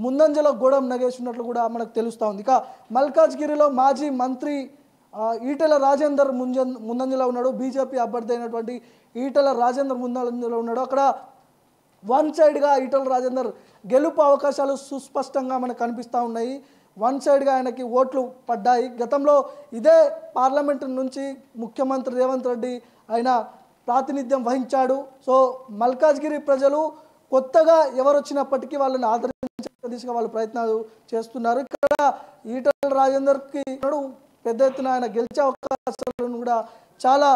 ముందంజలో గోడం నగేస్తున్నట్లు కూడా మనకు తెలుస్తూ ఉంది. ఇక మల్కాజ్గిరిలో మాజీ మంత్రి ఈటెల రాజేందర్ ముందంజలో ఉన్నాడు. బీజేపీ అభ్యర్థి అయినటువంటి ఈటెల రాజేందర్ ముందంజలో ఉన్నాడు. అక్కడ వన్ సైడ్గా ఈటెల రాజేందర్ గెలుపు అవకాశాలు సుస్పష్టంగా మనకు కనిపిస్తూ ఉన్నాయి. వన్ సైడ్గా ఆయనకి ఓట్లు పడ్డాయి. గతంలో ఇదే పార్లమెంటు నుంచి ముఖ్యమంత్రి రేవంత్ రెడ్డి ఆయన ప్రాతినిధ్యం వహించాడు. సో మల్కాజ్గిరి ప్రజలు కొత్తగా ఎవరు వచ్చినప్పటికీ వాళ్ళని ఆదరించే దిశగా వాళ్ళు ప్రయత్నాలు చేస్తున్నారు. ఇక్కడ ఈటెల రాజేందర్కి పెద్ద ఎత్తున ఆయన గెలిచే అవకాశాలను కూడా చాలా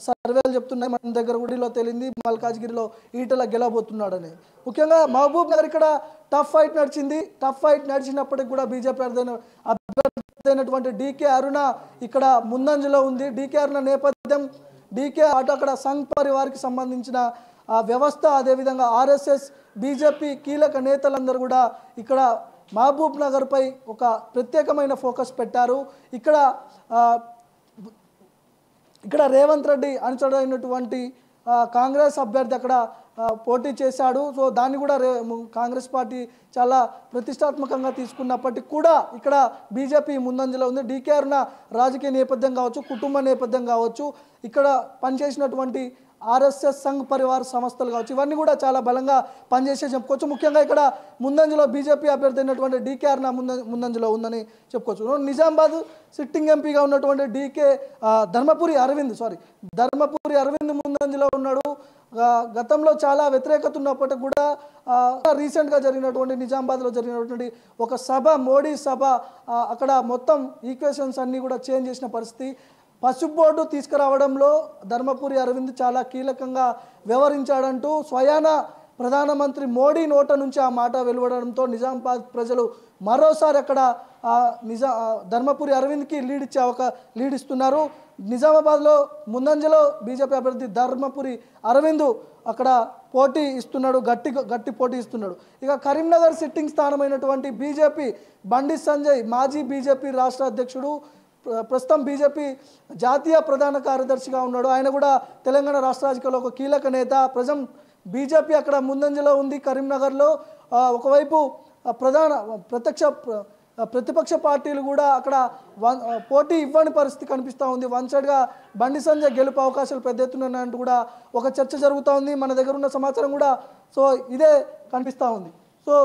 సర్వేలు చెప్తున్నాయి. మన దగ్గర గుడిలో తేలింది మల్కాజ్గిరిలో ఈటెల గెలవబోతున్నాడని. ముఖ్యంగా మహబూబ్ నగర్ ఇక్కడ టఫ్ ఫైట్ నడిచింది. టఫ్ ఫైట్ నడిచినప్పటికి కూడా బీజేపీ అభ్యర్థి అయినటువంటి డీకే అరుణ ఇక్కడ ముందంజలో ఉంది. డీకే అరుణ నేపథ్యం డీకే అక్కడ సంఘ్ పరివార్కి సంబంధించిన వ్యవస్థ, అదేవిధంగా ఆర్ఎస్ఎస్ బీజేపీ కీలక నేతలందరూ కూడా ఇక్కడ మహబూబ్ నగర్పై ఒక ప్రత్యేకమైన ఫోకస్ పెట్టారు. ఇక్కడ రేవంత్ రెడ్డి అనుచరుడైనటువంటి కాంగ్రెస్ అభ్యర్థి అక్కడ పోటీ చేశాడు. సో దాన్ని కూడా కాంగ్రెస్ పార్టీ చాలా ప్రతిష్టాత్మకంగా తీసుకున్నప్పటికీ కూడా ఇక్కడ బీజేపీ ముందంజలో ఉంది. డీకే అరుణ రాజకీయ నేపథ్యం కావచ్చు, కుటుంబ నేపథ్యం కావచ్చు, ఇక్కడ పనిచేసినటువంటి ఆర్ఎస్ఎస్ సంఘ్ పరివార్ సంస్థలు కావచ్చు, ఇవన్నీ కూడా చాలా బలంగా పనిచేసే చెప్పుకోవచ్చు. ముఖ్యంగా ఇక్కడ ముందంజలో బీజేపీ అభ్యర్థి అయినటువంటి డీకే అరుణ ముందంజలో ఉందని చెప్పుకోవచ్చు. నిజామాబాద్ సిట్టింగ్ ఎంపీగా ఉన్నటువంటి ధర్మపురి అరవింద్ ముందంజలో ఉన్నాడు. గతంలో చాలా వ్యతిరేకత ఉన్నప్పటికీ కూడా రీసెంట్గా జరిగినటువంటి నిజామాబాద్లో జరిగినటువంటి ఒక సభ, మోడీ సభ, అక్కడ మొత్తం ఈక్వేషన్స్ అన్నీ కూడా చేంజ్ చేసిన పరిస్థితి. పసుపు బోర్డు తీసుకురావడంలో ధర్మపురి అరవింద్ చాలా కీలకంగా వ్యవహరించాడంటూ స్వయాన ప్రధానమంత్రి మోడీ నోట నుంచి ఆ మాట వెలువడడంతో నిజామాబాద్ ప్రజలు మరోసారి అక్కడ ధర్మపురి అరవింద్కి లీడ్ ఇస్తున్నారు. నిజామాబాద్లో ముందంజలో బీజేపీ అభ్యర్థి ధర్మపురి అరవింద్ అక్కడ పోటీ ఇస్తున్నాడు, గట్టి పోటీ ఇస్తున్నాడు. ఇక కరీంనగర్ సిట్టింగ్ స్థానమైనటువంటి బీజేపీ బండి సంజయ్ మాజీ బీజేపీ రాష్ట్ర అధ్యక్షుడు, ప్రస్తుతం బీజేపీ జాతీయ ప్రధాన కార్యదర్శిగా ఉన్నాడు. ఆయన కూడా తెలంగాణ రాష్ట్ర రాజకీయాల్లో ఒక కీలక నేత. బీజేపీ అక్కడ ముందంజలో ఉంది కరీంనగర్లో. ఒకవైపు ప్రతిపక్ష పార్టీలు కూడా అక్కడ పోటీ ఇవ్వని పరిస్థితి కనిపిస్తూ ఉంది. వన్ సైడ్గా బండి సంజయ్ గెలుపు అవకాశాలు పెద్ద ఎత్తున అంటూ కూడా ఒక చర్చ జరుగుతూ ఉంది. మన దగ్గర ఉన్న సమాచారం కూడా సో ఇదే కనిపిస్తూ ఉంది. సో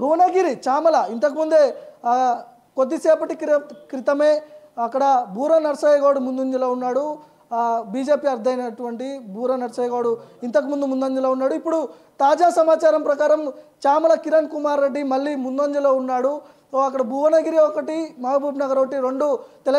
భువనగిరి చామల ఇంతకుముందే కొద్దిసేపటి క్రితమే అక్కడ బూర నర్సయ్య గౌడ్ ముందంజలో ఉన్నాడు. బీజేపీ అర్థమైనటువంటి బూర నర్సయ్య గౌడ్ ఇంతకుముందు ముందంజలో ఉన్నాడు. ఇప్పుడు తాజా సమాచారం ప్రకారం చామల కిరణ్ కుమార్ రెడ్డి మళ్ళీ ముందంజలో ఉన్నాడు. సో అక్కడ భువనగిరి ఒకటి, మహబూబ్ నగర్ ఒకటి, రెండు